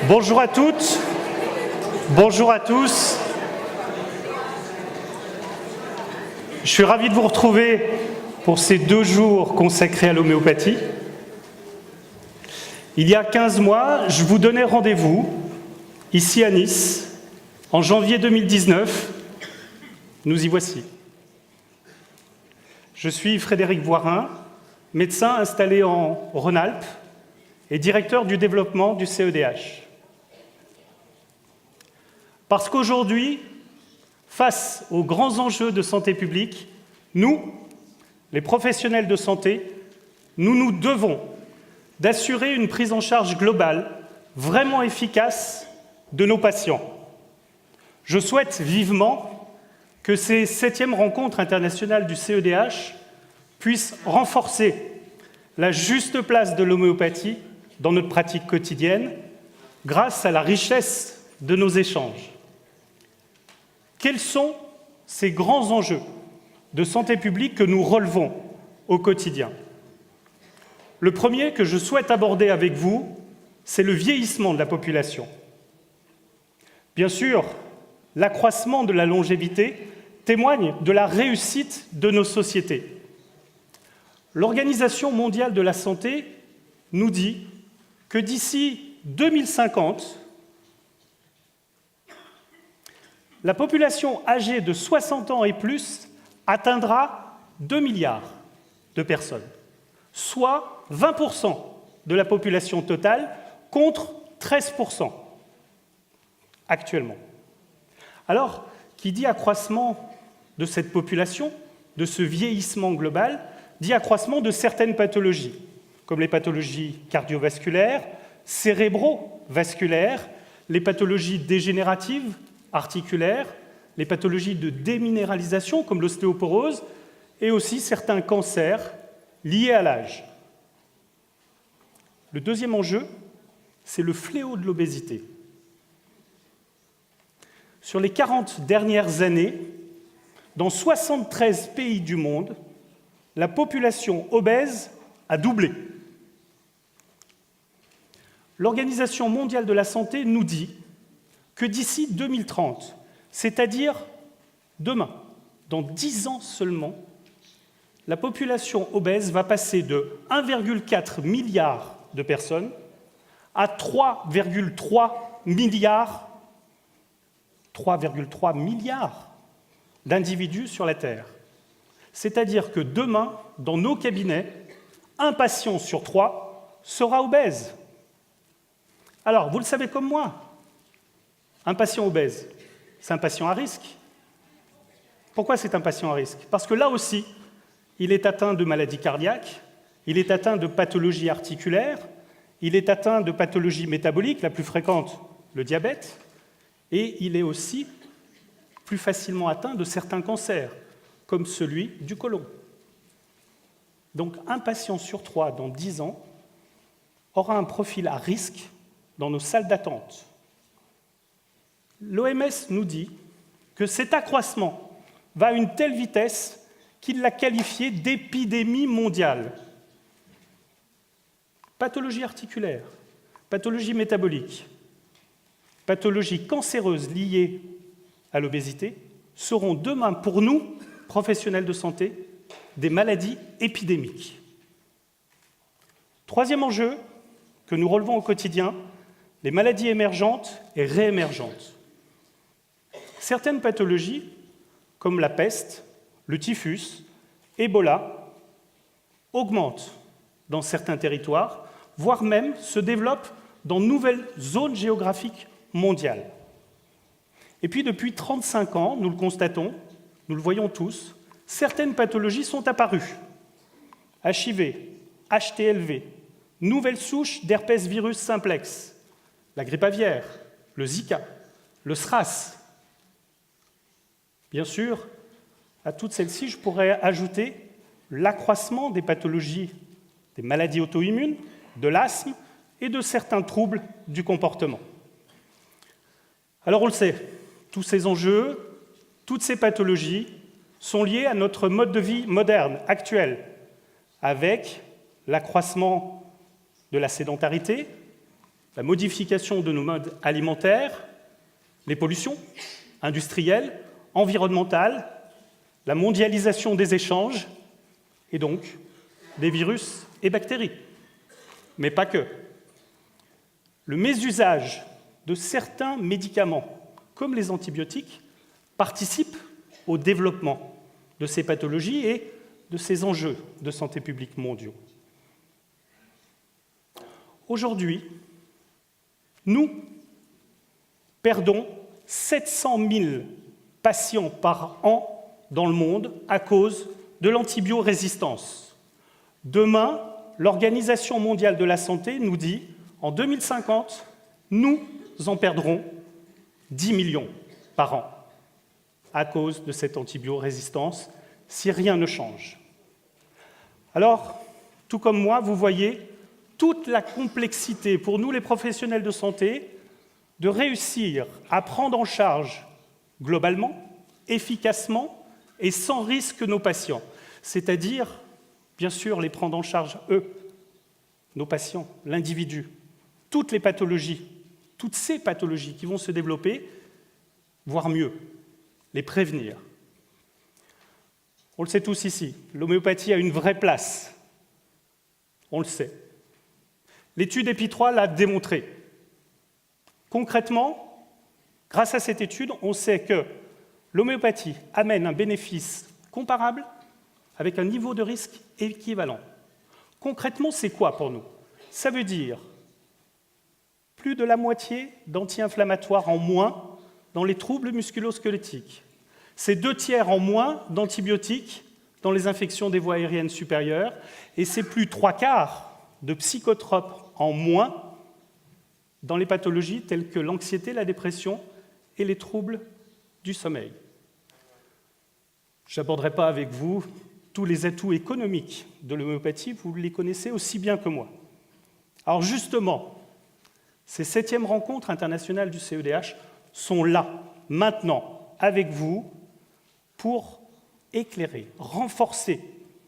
Bonjour à toutes, bonjour à tous. Je suis ravi de vous retrouver pour ces 2 jours consacrés à l'homéopathie. Il y a 15 mois, je vous donnais rendez-vous, ici à Nice, en janvier 2019. Nous y voici. Je suis Frédéric Voirin, médecin installé en Rhône-Alpes et directeur du développement du CEDH. Parce qu'aujourd'hui, face aux grands enjeux de santé publique, nous, les professionnels de santé, nous nous devons d'assurer une prise en charge globale, vraiment efficace, de nos patients. Je souhaite vivement que ces 7e rencontres internationales du CEDH puissent renforcer la juste place de l'homéopathie dans notre pratique quotidienne grâce à la richesse de nos échanges. Quels sont ces grands enjeux de santé publique que nous relevons au quotidien? Le premier que je souhaite aborder avec vous, c'est le vieillissement de la population. Bien sûr, l'accroissement de la longévité témoigne de la réussite de nos sociétés. L'Organisation mondiale de la santé nous dit que d'ici 2050, la population âgée de 60 ans et plus atteindra 2 milliards de personnes, soit 20% de la population totale contre 13% actuellement. Alors, qui dit accroissement de cette population, de ce vieillissement global, dit accroissement de certaines pathologies, comme les pathologies cardiovasculaires, cérébrovasculaires, les pathologies dégénératives, articulaires, les pathologies de déminéralisation comme l'ostéoporose et aussi certains cancers liés à l'âge. Le deuxième enjeu, c'est le fléau de l'obésité. Sur les 40 dernières années, dans 73 pays du monde, la population obèse a doublé. L'Organisation mondiale de la santé nous dit que d'ici 2030, c'est-à-dire demain, dans 10 ans seulement, la population obèse va passer de 1,4 milliard de personnes à 3,3 milliards d'individus sur la Terre. C'est-à-dire que demain, dans nos cabinets, un patient sur 3 sera obèse. Alors, vous le savez comme moi, un patient obèse, c'est un patient à risque. Pourquoi c'est un patient à risque? Parce que là aussi, il est atteint de maladies cardiaques, il est atteint de pathologies articulaires, il est atteint de pathologies métaboliques, la plus fréquente, le diabète, et il est aussi plus facilement atteint de certains cancers, comme celui du côlon. Donc, un patient sur 3 dans 10 ans aura un profil à risque dans nos salles d'attente. L'OMS nous dit que cet accroissement va à une telle vitesse qu'il l'a qualifié d'épidémie mondiale. Pathologies articulaires, pathologies métaboliques, pathologies cancéreuses liées à l'obésité seront demain pour nous, professionnels de santé, des maladies épidémiques. Troisième enjeu que nous relevons au quotidien, les maladies émergentes et réémergentes. Certaines pathologies, comme la peste, le typhus, Ebola, augmentent dans certains territoires, voire même se développent dans de nouvelles zones géographiques mondiales. Et puis depuis 35 ans, nous le constatons, nous le voyons tous, certaines pathologies sont apparues. HIV, HTLV, nouvelles souches d'herpès virus simplex, la grippe aviaire, le Zika, le SRAS. Bien sûr, à toutes celles-ci, je pourrais ajouter l'accroissement des pathologies, des maladies auto-immunes, de l'asthme et de certains troubles du comportement. Alors on le sait, tous ces enjeux, toutes ces pathologies sont liées à notre mode de vie moderne, actuel, avec l'accroissement de la sédentarité, la modification de nos modes alimentaires, les pollutions industrielles, environnementales, la mondialisation des échanges, et donc des virus et bactéries. Mais pas que. Le mésusage de certains médicaments, comme les antibiotiques, participe au développement de ces pathologies et de ces enjeux de santé publique mondiaux. Aujourd'hui, nous perdons 700 000 patients par an dans le monde à cause de l'antibiorésistance. Demain, l'Organisation mondiale de la santé nous dit, en 2050, nous en perdrons 10 millions par an à cause de cette antibiorésistance, si rien ne change. Alors, tout comme moi, vous voyez toute la complexité pour nous, les professionnels de santé, de réussir à prendre en charge globalement, efficacement et sans risque nos patients. C'est-à-dire, bien sûr, les prendre en charge, eux, nos patients, l'individu, toutes les pathologies, toutes ces pathologies qui vont se développer, voire mieux, les prévenir. On le sait tous ici, l'homéopathie a une vraie place. On le sait. L'étude EPI3 l'a démontré. Concrètement, grâce à cette étude, on sait que l'homéopathie amène un bénéfice comparable avec un niveau de risque équivalent. Concrètement, c'est quoi pour nous? Ça veut dire plus de la moitié d'anti-inflammatoires en moins dans les troubles musculo-squelettiques. C'est 2/3 en moins d'antibiotiques dans les infections des voies aériennes supérieures, et c'est plus 3/4 de psychotropes en moins dans les pathologies telles que l'anxiété, la dépression et les troubles du sommeil. Je n'aborderai pas avec vous tous les atouts économiques de l'homéopathie, vous les connaissez aussi bien que moi. Alors justement, ces 7e rencontres internationales du CEDH sont là, maintenant, avec vous, pour éclairer, renforcer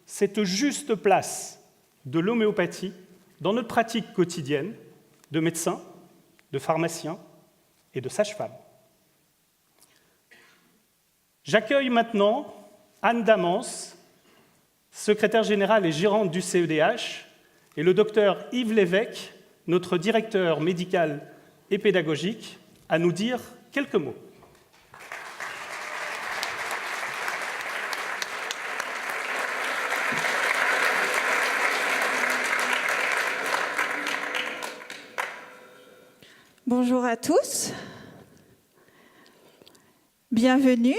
cette juste place de l'homéopathie dans notre pratique quotidienne de médecins, de pharmaciens et de sages-femmes. J'accueille maintenant Anne Damance, secrétaire générale et gérante du CEDH, et le docteur Yves Lévesque, notre directeur médical et pédagogique, à nous dire quelques mots. Bonjour à tous, bienvenue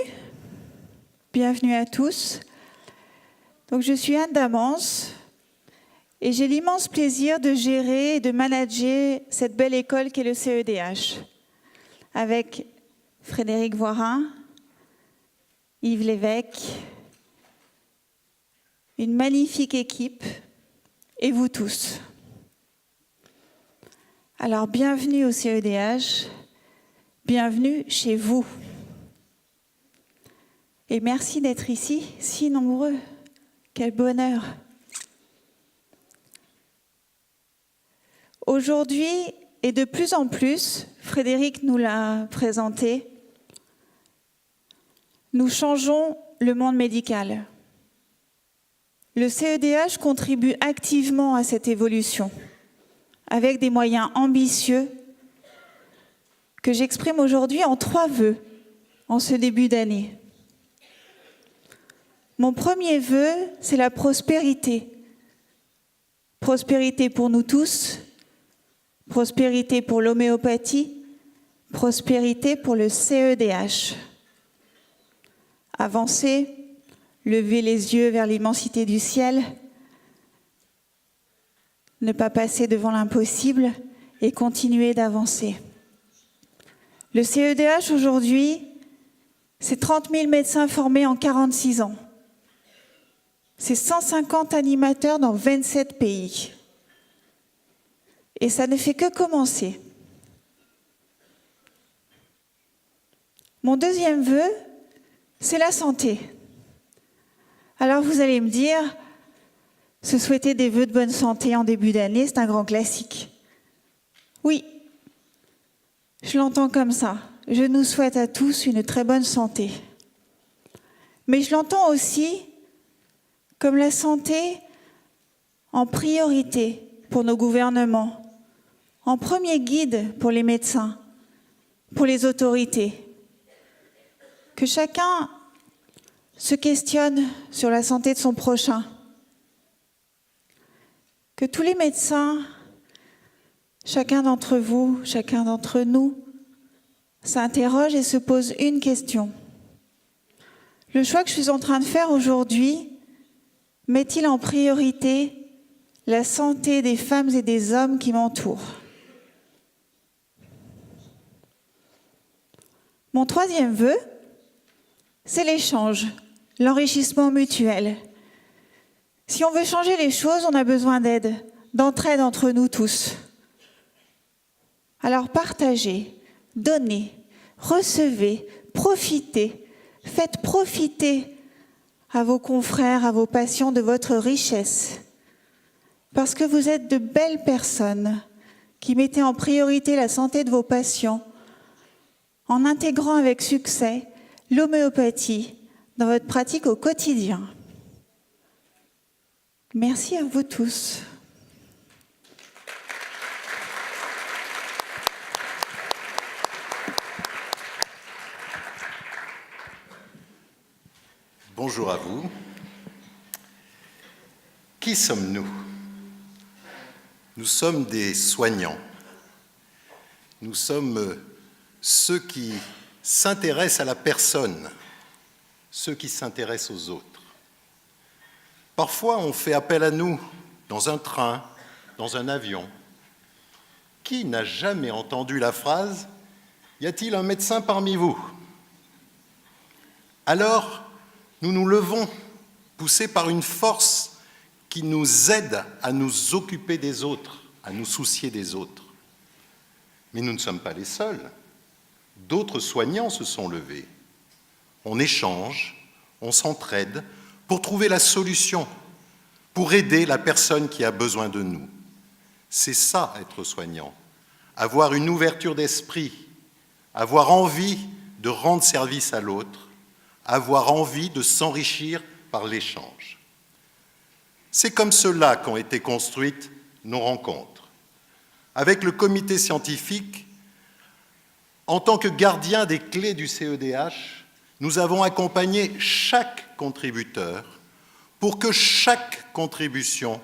à tous. Donc, je suis Anne Damance et j'ai l'immense plaisir de gérer et de manager cette belle école qu'est le CEDH avec Frédéric Voirin, Yves Lévesque, une magnifique équipe et vous tous. Alors, bienvenue au CEDH, bienvenue chez vous. Et merci d'être ici, si nombreux. Quel bonheur. Aujourd'hui, et de plus en plus, Frédéric nous l'a présenté, nous changeons le monde médical. Le CEDH contribue activement à cette évolution, avec des moyens ambitieux que j'exprime aujourd'hui en 3 vœux en ce début d'année. Mon premier vœu, c'est la prospérité. Prospérité pour nous tous, prospérité pour l'homéopathie, prospérité pour le CEDH. Avancer, lever les yeux vers l'immensité du ciel, ne pas passer devant l'impossible et continuer d'avancer. Le CEDH aujourd'hui, c'est 30 000 médecins formés en 46 ans. C'est 150 animateurs dans 27 pays. Et ça ne fait que commencer. Mon deuxième vœu, c'est la santé. Alors vous allez me dire, se souhaiter des vœux de bonne santé en début d'année, c'est un grand classique. Oui, Je l'entends comme ça. Je nous souhaite à tous une très bonne santé. Mais je l'entends aussi comme la santé en priorité pour nos gouvernements, en premier guide pour les médecins, pour les autorités. Que chacun se questionne sur la santé de son prochain. Que tous les médecins, chacun d'entre vous, chacun d'entre nous, s'interroge et se pose une question. Le choix que je suis en train de faire aujourd'hui met-il en priorité la santé des femmes et des hommes qui m'entourent? Mon troisième vœu, c'est l'échange, l'enrichissement mutuel. Si on veut changer les choses, on a besoin d'aide, d'entraide entre nous tous. Alors partagez, donnez, recevez, profitez, faites profiter à vos confrères, à vos patients de votre richesse. Parce que vous êtes de belles personnes qui mettez en priorité la santé de vos patients en intégrant avec succès l'homéopathie dans votre pratique au quotidien. Merci à vous tous. Bonjour à vous. Qui sommes-nous? Nous sommes des soignants. Nous sommes ceux qui s'intéressent à la personne, ceux qui s'intéressent aux autres. Parfois, on fait appel à nous dans un train, dans un avion. Qui n'a jamais entendu la phrase « Y a-t-il un médecin parmi vous ?» Alors, nous nous levons, poussés par une force qui nous aide à nous occuper des autres, à nous soucier des autres. Mais nous ne sommes pas les seuls. D'autres soignants se sont levés. On échange, on s'entraide pour trouver la solution, pour aider la personne qui a besoin de nous. C'est ça, être soignant. Avoir une ouverture d'esprit, avoir envie de rendre service à l'autre, avoir envie de s'enrichir par l'échange. C'est comme cela qu'ont été construites nos rencontres. Avec le comité scientifique, en tant que gardien des clés du CEDH, nous avons accompagné chaque contributeur pour que chaque contribution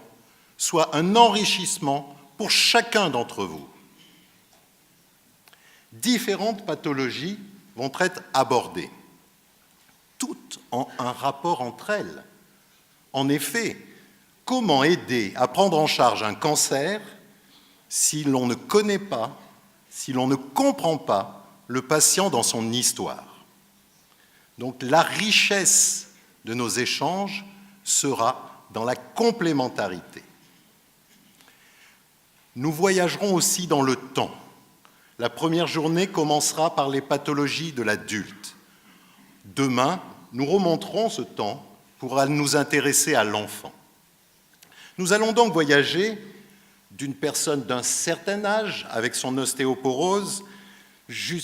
soit un enrichissement pour chacun d'entre vous. Différentes pathologies vont être abordées, toutes ont un rapport entre elles. En effet, comment aider à prendre en charge un cancer si l'on ne connaît pas, si l'on ne comprend pas le patient dans son histoire? Donc la richesse de nos échanges sera dans la complémentarité. Nous voyagerons aussi dans le temps. La première journée commencera par les pathologies de l'adulte. Demain, nous remonterons ce temps pour nous intéresser à l'enfant. Nous allons donc voyager d'une personne d'un certain âge avec son ostéoporose,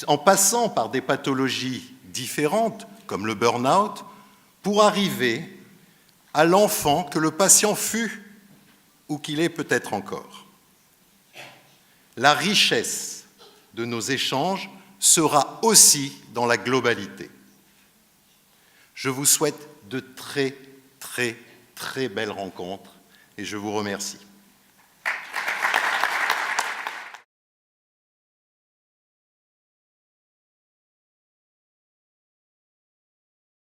en passant par des pathologies différentes, comme le burn-out, pour arriver à l'enfant que le patient fut ou qu'il est peut-être encore. La richesse de nos échanges sera aussi dans la globalité. Je vous souhaite de très, très, très belles rencontres et je vous remercie.